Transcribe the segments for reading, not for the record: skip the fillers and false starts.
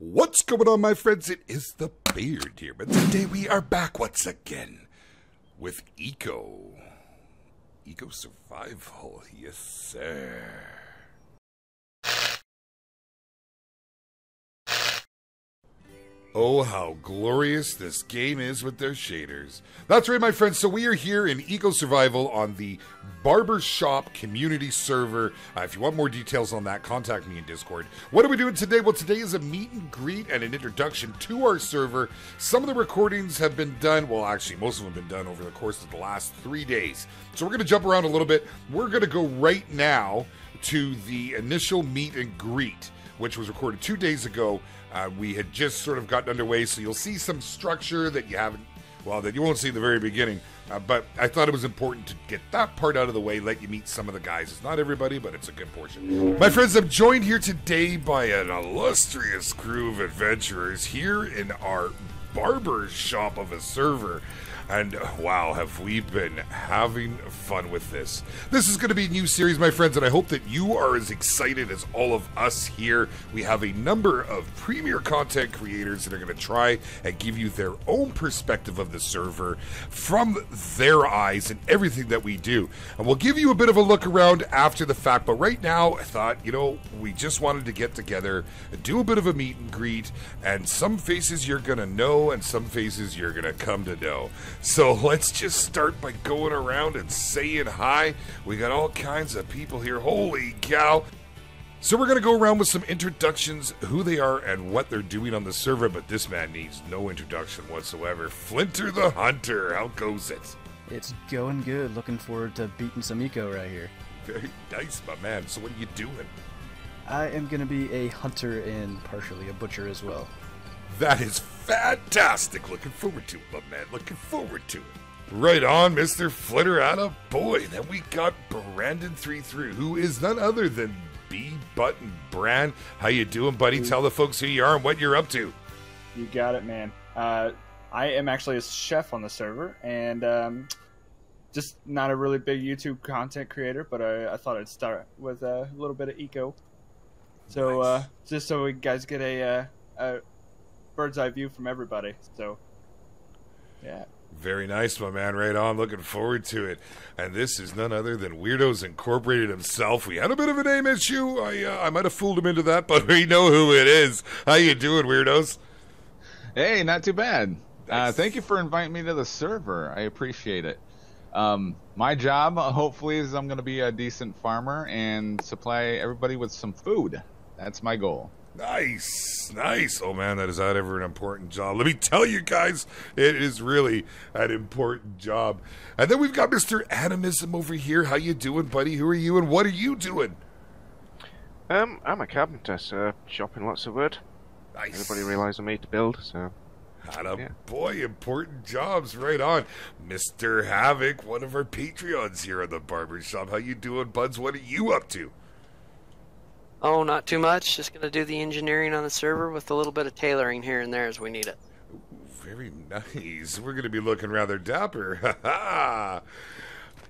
What's going on, my friends? It is the Beard here, but today we are back once again with Eco Survival. Yes, sir. Oh, how glorious this game is with their shaders. That's right, my friends. So we are here in Eco Survival on the Barbershop community server. If you want more details on that, contact me in Discord. What are we doing today? Well, today is a meet and greet and an introduction to our server. Some of the recordings have been done. Well, actually, most of them have been done over the course of the last 3 days. So we're going to jump around a little bit. We're going to go right now to the initial meet and greet, which was recorded 2 days ago. We had just sort of gotten underway, so you'll see some structure that you haven't, well, that you won't see at the very beginning. But I thought it was important to get that part out of the way, let you meet some of the guys. It's not everybody, but it's a good portion. My friends, I'm joined here today by an illustrious crew of adventurers here in our barber shop of a server. And wow, have we been having fun with this. This is going to be a new series, my friends, and I hope that you are as excited as all of us here. We have a number of premier content creators that are going to try and give you their own perspective of the server from their eyes and everything that we do. And we'll give you a bit of a look around after the fact, but right now I thought, you know, we just wanted to get together and do a bit of a meet and greet, and some faces you're going to know and some faces you're going to come to know. So let's just start by going around and saying hi. We got all kinds of people here. Holy cow. So we're going to go around with some introductions, who they are and what they're doing on the server, but this man needs no introduction whatsoever. Flinter the Hunter, how goes it? It's going good. Looking forward to beating some eco right here. Very nice, my man. So what are you doing? I am going to be a hunter and partially a butcher as well. That is fantastic. Looking forward to it, my man. Looking forward to it. Right on, Mr. Flitter. Atta boy. Then we got Brandon33, who is none other than B Button Brand. How you doing, buddy? Tell the folks who you are and what you're up to. You got it, man. I am actually a chef on the server, and just not a really big YouTube content creator, but I thought I'd start with a little bit of eco. So Nice. just so you guys get a bird's eye view from everybody. So yeah. Very nice, my man. Right on. Looking forward to it. And this is none other than Weirdos Incorporated himself. We had a bit of a name issue. I might have fooled him into that, but we know who it is. How you doing, Weirdos? Hey, not too bad. Nice. Thank you for inviting me to the server. I appreciate it. My job, hopefully, is I'm going to be a decent farmer and supply everybody with some food. That's my goal. Nice, nice. Oh man, that is not ever an important job. Let me tell you guys, it is really an important job. And then we've got Mr. Animism over here. How you doing, buddy? Who are you and what are you doing? I'm a carpenter, so chopping lots of wood. Nice. Everybody relies on me to build, so... Atta Yeah. boy, important jobs. Right on. Mr. Havoc, one of our Patreons here on the barbershop. How you doing, buds? What are you up to? Oh, not too much. Just going to do the engineering on the server with a little bit of tailoring here and there as we need it. Very nice. We're going to be looking rather dapper. Ha ha!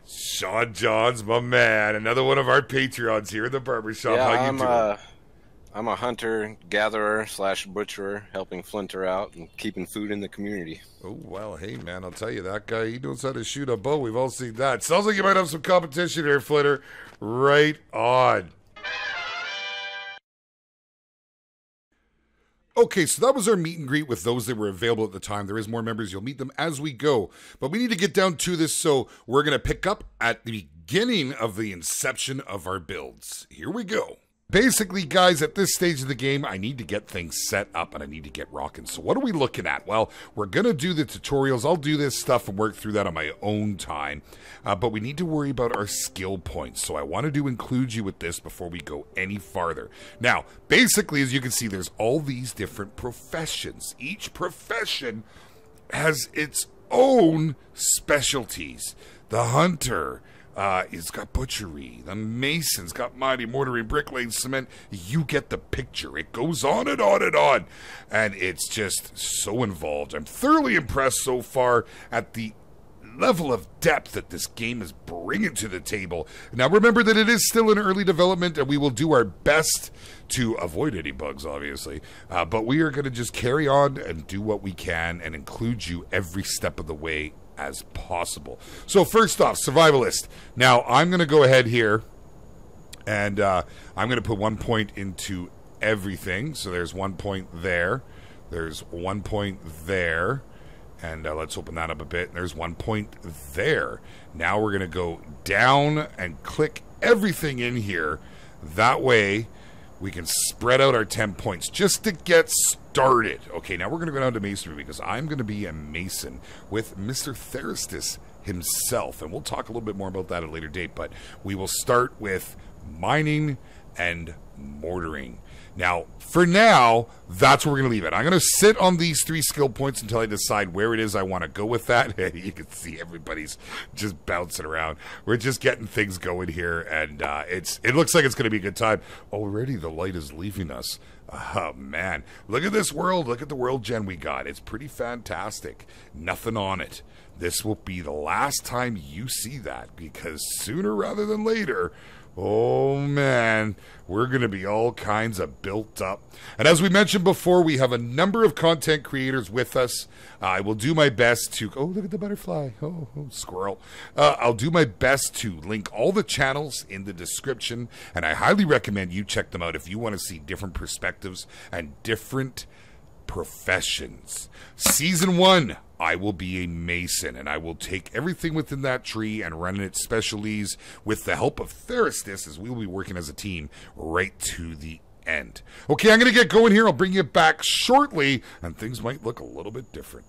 Sean Johns, my man. Another one of our Patreons here in the barbershop. Yeah, How you doing? I'm a hunter, gatherer / butcherer, helping Flinter out and keeping food in the community. Oh, well, hey, man, I'll tell you, that guy, he knows how to shoot a bow. We've all seen that. Sounds like you might have some competition here, Flinter. Right on. Okay, so that was our meet and greet with those that were available at the time. There is more members. You'll meet them as we go. But we need to get down to this, so we're going to pick up at the beginning of the inception of our builds. Here we go. Basically, guys, at this stage of the game, I need to get things set up and I need to get rocking. So what are we looking at? Well, we're going to do the tutorials. I'll do this stuff and work through that on my own time. But we need to worry about our skill points. So I wanted to include you with this before we go any farther. Now, basically, as you can see, there's all these different professions. Each profession has its own specialties. The hunter... it's got butchery. The mason's got mighty mortar and bricklaying cement. You get the picture. It goes on and on and on. And it's just so involved. I'm thoroughly impressed so far at the level of depth that this game is bringing to the table. Now, remember that it is still in early development, and we will do our best to avoid any bugs, obviously. But we are going to just carry on and do what we can and include you every step of the way as possible. So first off, Survivalist. Now, I'm going to go ahead here, and I'm going to put 1 point into everything. So there's 1 point there. There's 1 point there. And let's open that up a bit. There's 1 point there. Now we're going to go down and click everything in here. That way we can spread out our 10 points just to get started. Okay, now we're going to go down to masonry because I'm going to be a mason with Mr. Theristus himself. And we'll talk a little bit more about that at a later date. But we will start with mining and mortaring. Now, for now, that's where we're going to leave it. I'm going to sit on these 3 skill points until I decide where it is I want to go with that. You can see everybody's just bouncing around. We're just getting things going here, and it looks like it's going to be a good time. Already the light is leaving us. Oh, man. Look at this world. Look at the world gen we got. It's pretty fantastic. Nothing on it. This will be the last time you see that, because sooner rather than later, oh man, we're going to be all kinds of built up. And as we mentioned before, we have a number of content creators with us. I will do my best to... Oh, look at the butterfly. Oh, squirrel. I'll do my best to link all the channels in the description, and I highly recommend you check them out if you want to see different perspectives and different professions. Season 1, I will be a mason, and I will take everything within that tree and run its specialties with the help of Theristus, as we will be working as a team right to the end. Okay, I'm going to get going here. I'll bring you back shortly, and things might look a little bit different.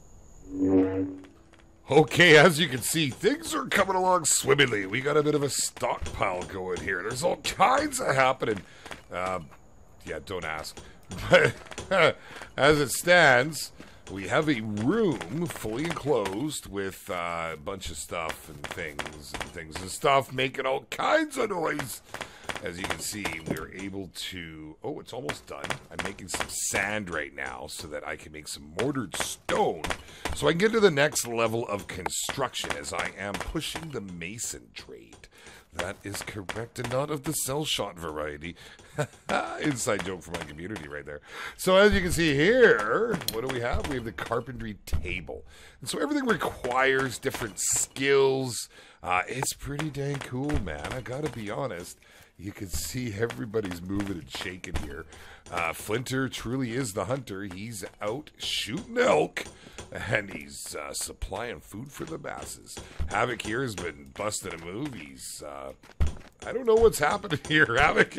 Okay, as you can see, things are coming along swimmingly. We got a bit of a stockpile going here. There's all kinds of happening. Yeah, don't ask. But as it stands, we have a room fully enclosed with a bunch of stuff and things making all kinds of noise. As you can see, we're able to... Oh, it's almost done. I'm making some sand right now so that I can make some mortared stone so I can get to the next level of construction as I am pushing the mason trade. That is correct, and not of the cell shot variety. Inside joke for my community right there. So as you can see here, what do we have? We have the carpentry table. And so everything requires different skills. It's pretty dang cool, man. I gotta be honest. You can see everybody's moving and shaking here. Flinter truly is the hunter. He's out shooting elk, and he's supplying food for the masses. Havoc here has been busting a move. He's, I don't know what's happening here, Havoc.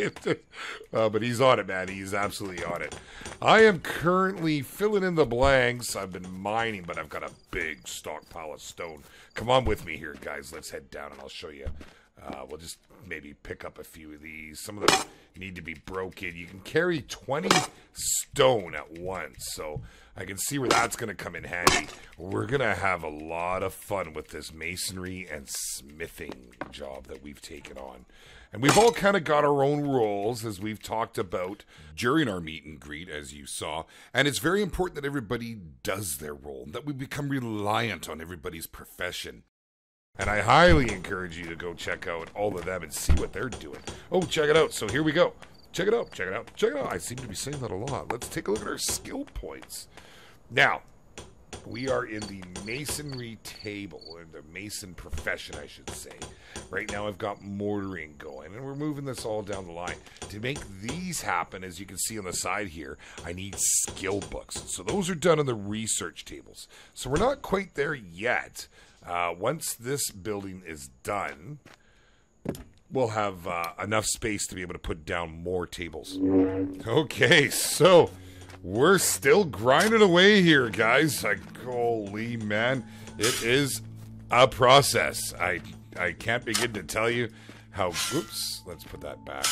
But he's on it, man. He's absolutely on it. I am currently filling in the blanks. I've been mining, but I've got a big stockpile of stone. Come on with me here, guys. Let's head down, and I'll show you. We'll just maybe pick up a few of these. Some of them need to be broken. You can carry 20 stone at once, so I can see where that's going to come in handy. We're going to have a lot of fun with this masonry and smithing job that we've taken on. And we've all kind of got our own roles, as we've talked about during our meet and greet, as you saw. And it's very important that everybody does their role, that we become reliant on everybody's profession. And I highly encourage you to go check out all of them and see what they're doing. Oh, check it out. So here we go. Check it out. Check it out. Check it out. I seem to be saying that a lot. Let's take a look at our skill points. Now, we are in the masonry table, or the mason profession, I should say. Right now I've got mortaring going, and we're moving this all down the line. To make these happen, as you can see on the side here, I need skill books. So those are done on the research tables. So we're not quite there yet. Once this building is done, we'll have enough space to be able to put down more tables. Okay, so we're still grinding away here, guys. Holy man, it is a process. I can't begin to tell you how... Oops, let's put that back.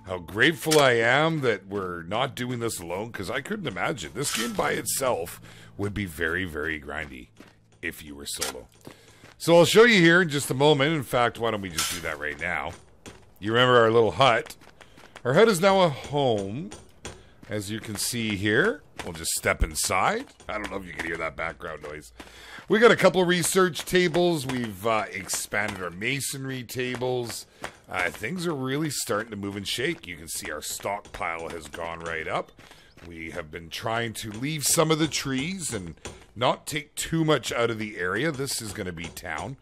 How grateful I am that we're not doing this alone, because I couldn't imagine. This game by itself would be very, very grindy if you were solo. So I'll show you here in just a moment. In fact, why don't we just do that right now? You remember our little hut. Our hut is now a home. As you can see here, we'll just step inside. I don't know if you can hear that background noise. We got a couple of research tables. We've expanded our masonry tables. Things are really starting to move and shake. You can see our stockpile has gone right up. We have been trying to leave some of the trees and not take too much out of the area. This is going to be town.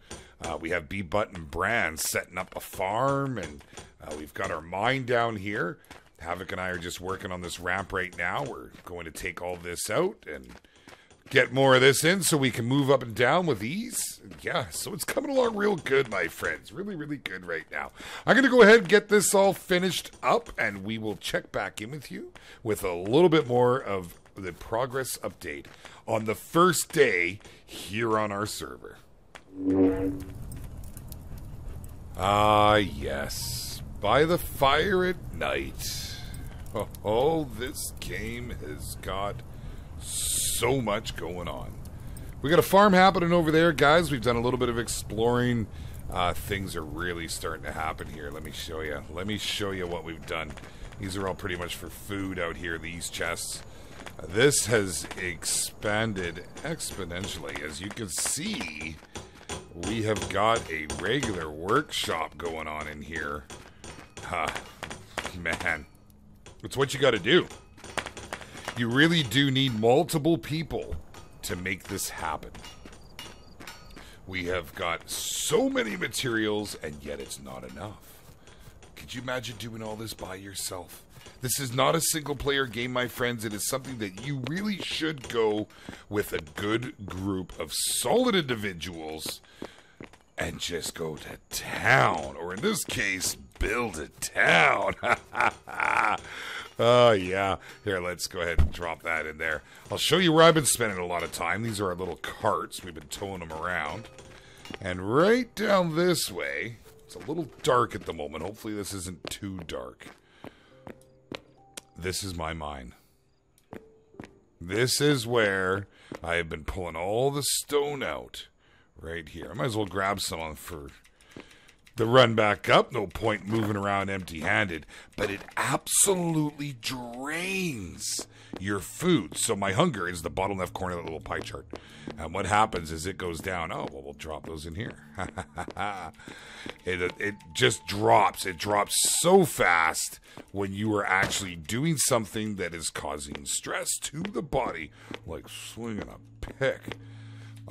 We have B. Button Brand setting up a farm, and we've got our mine down here. Havoc and I are just working on this ramp right now. We're going to take all this out and get more of this in so we can move up and down with ease. Yeah, so it's coming along real good, my friends. Really, really good right now. I'm going to go ahead and get this all finished up, and we will check back in with you with a little bit more of the progress update on the first day here on our server. Ah, yes. By the fire at night. Oh, this game has got so much going on. We got a farm happening over there, guys. We've done a little bit of exploring. Things are really starting to happen here. Let me show you. Let me show you what we've done. These are all pretty much for food out here, these chests. This has expanded exponentially. As you can see, we have got a regular workshop going on in here. Man, it's what you got to do. You really do need multiple people to make this happen. We have got so many materials, and yet it's not enough. Could you imagine doing all this by yourself? This is not a single-player game, my friends. It is something that you really should go with a good group of solid individuals and just go to town. Or in this case, build a town. Oh, yeah. Here, let's go ahead and drop that in there. I'll show you where I've been spending a lot of time. These are our little carts. We've been towing them around. And right down this way, it's a little dark at the moment. Hopefully this isn't too dark. This is my mine. This is where I have been pulling all the stone out. Right here. I might as well grab some for the run back up. No point moving around empty-handed. But it absolutely drains your food. So my hunger is the bottom left corner of that little pie chart. And what happens is it goes down. Oh, well, we'll drop those in here. It just drops. It drops so fast when you are actually doing something that is causing stress to the body, like swinging a pick.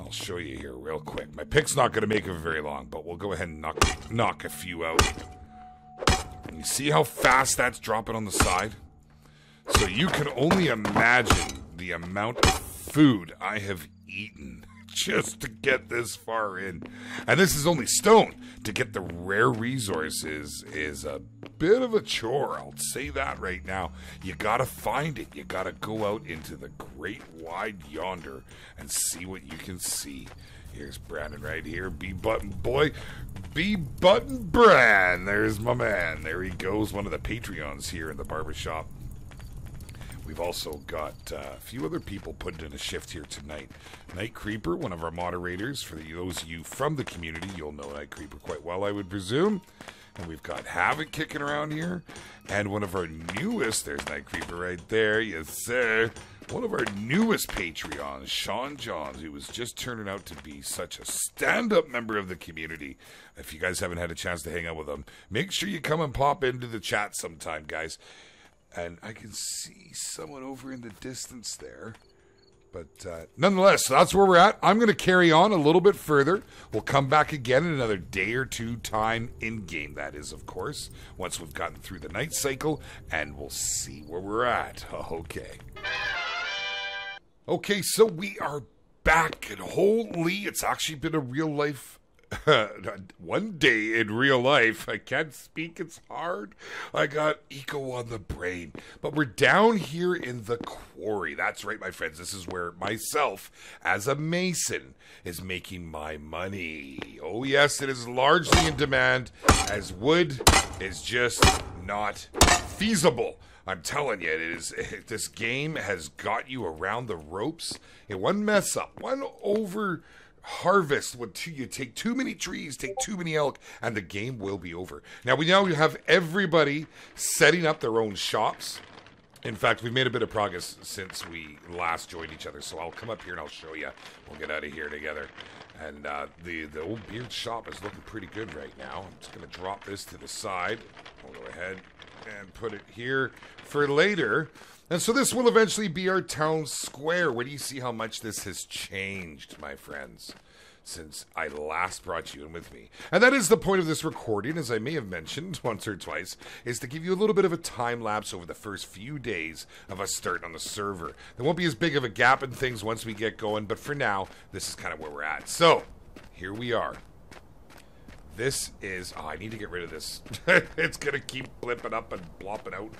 I'll show you here real quick. My pick's not going to make it very long, but we'll go ahead and knock a few out. And you see how fast that's dropping on the side? So you can only imagine the amount of food I have eaten just to get this far in. And this is only stone. To get the rare resources is a bit of a chore. I'll say that right now. You gotta find it. You gotta go out into the great wide yonder and see what you can see. Here's Brandon right here. B-Button boy. B-Button Brand. There's my man. There he goes. One of the Patreons here in the barbershop. We've also got a few other people putting in a shift here tonight. Night Creeper, one of our moderators. For those of you from the community, you'll know Night Creeper quite well, I would presume. And we've got Havoc kicking around here. And one of our newest, there's Night Creeper right there, yes sir. One of our newest Patreons, Sean Johns, who was just turning out to be such a stand-up member of the community. If you guys haven't had a chance to hang out with him, make sure you come and pop into the chat sometime, guys. And I can see someone over in the distance there. But nonetheless, so that's where we're at. I'm going to carry on a little bit further. We'll come back again in another day or two time in-game, that is, of course. Once we've gotten through the night cycle, and we'll see where we're at. Okay. Okay, so we are back. And holy, it's actually been a real-life one day in real life. I can't speak, it's hard. I got eco on the brain. But we're down here in the quarry. That's right, my friends. This is where myself, as a mason, is making my money. Oh yes, it is largely in demand, as wood is just not feasible. I'm telling you, this game has got you around the ropes. In one mess up, one over harvest, you take too many trees, take too many elk, and the game will be over. Now we have everybody setting up their own shops. In fact, we've made a bit of progress since we last joined each other, so I'll come up here and I'll show you. We'll get out of here together. And the old beard shop is looking pretty good right now. I'm just going to drop this to the side. We'll go ahead and put it here for later. And so this will eventually be our town square. Where do you see how much this has changed, my friends, since I last brought you in with me? And that is the point of this recording, as I may have mentioned once or twice, is to give you a little bit of a time lapse over the first few days of us starting on the server. There won't be as big of a gap in things once we get going, but for now, this is kind of where we're at. So, here we are. This is... Oh, I need to get rid of this. It's going to keep blipping up and blopping out.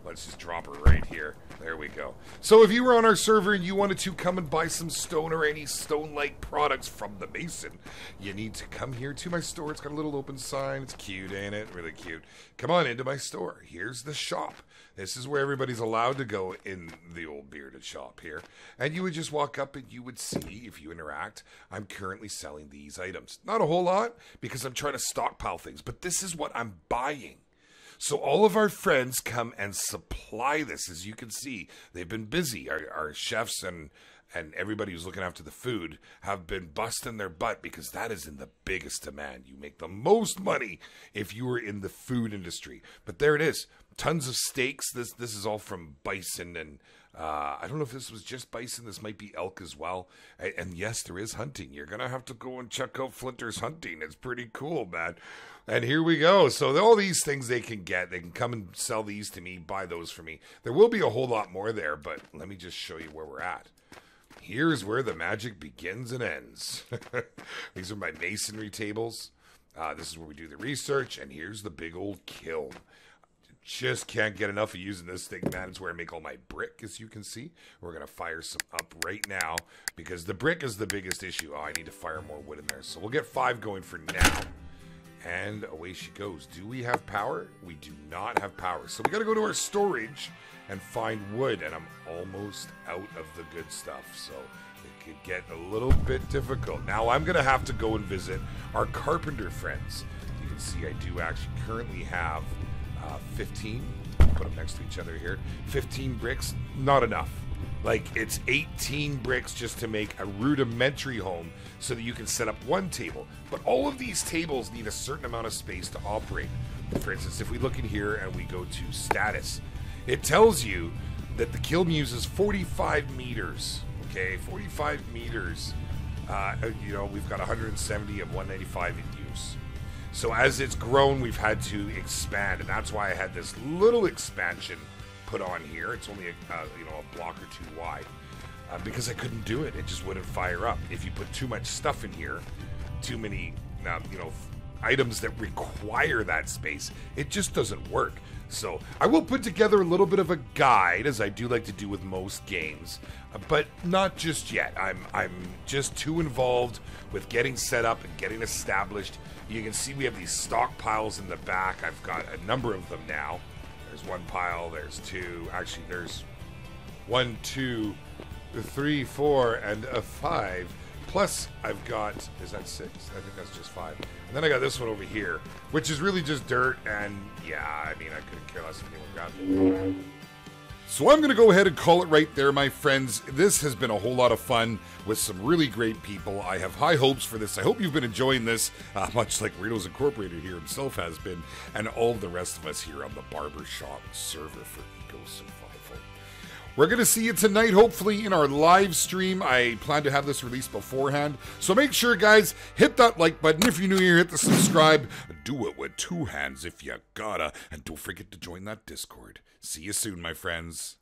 Let's just drop her right here. There we go. So if you were on our server and you wanted to come and buy some stone or any stone-like products from the Mason, you need to come here to my store. It's got a little open sign. It's cute, ain't it? Really cute. Come on into my store. Here's the shop. This is where everybody's allowed to go in the old bearded shop here. And you would just walk up and you would see, if you interact, I'm currently selling these items. Not a whole lot, because I'm trying to stockpile things, but this is what I'm buying. So all of our friends come and supply this. As you can see, they've been busy. Our chefs and everybody who's looking after the food have been busting their butt, because that is in the biggest demand. You make the most money if you are in the food industry. But there it is. Tons of steaks. This is all from bison, and I don't know if this was just bison. This might be elk as well. And yes, there is hunting. You're going to have to go and check out Flinter's hunting. It's pretty cool, man. And here we go. So all these things they can get. They can come and sell these to me, buy those for me. There will be a whole lot more there, but let me just show you where we're at. Here's where the magic begins and ends. These are my masonry tables. This is where we do the research, and here's the big old kiln. Just can't get enough of using this thing, man. It's where I make all my brick, as you can see. We're going to fire some up right now, because the brick is the biggest issue. Oh, I need to fire more wood in there. So we'll get 5 going for now. And away she goes. Do we have power? We do not have power. So we got to go to our storage and find wood, and I'm almost out of the good stuff. So it could get a little bit difficult. Now I'm going to have to go and visit our carpenter friends. You can see I do actually currently have 15, put them next to each other here, 15 bricks. Not enough. Like, it's 18 bricks just to make a rudimentary home so that you can set up one table. But all of these tables need a certain amount of space to operate. For instance, if we look in here and we go to status, it tells you that the kiln uses 45 meters. Okay, 45 meters. You know, we've got 170 of 195 in use. So as it's grown, we've had to expand, and that's why I had this little expansion put on here. It's only a block or 2 wide, because I couldn't do it. It just wouldn't fire up. If you put too much stuff in here, too many items that require that space, it just doesn't work. So I will put together a little bit of a guide, as I do like to do with most games, but not just yet. I'm just too involved with getting set up and getting established. You can see we have these stockpiles in the back. I've got a number of them now. There's 1 pile, there's 2. Actually, there's 1, 2, 3, 4, and a 5. Plus, I've got, is that 6? I think that's just 5. And then I got this one over here, which is really just dirt, and yeah, I mean, I couldn't care less if anyone grabbed it. So I'm going to go ahead and call it right there, my friends. This has been a whole lot of fun with some really great people. I have high hopes for this. I hope you've been enjoying this, much like Weirdos Incorporated here himself has been, and all the rest of us here on the Barbershop server for Eco Survival. We're going to see you tonight, hopefully, in our live stream. I plan to have this released beforehand. So make sure, guys, hit that like button. If you're new here, hit the subscribe. Do it with 2 hands if you gotta. And don't forget to join that Discord. See you soon, my friends.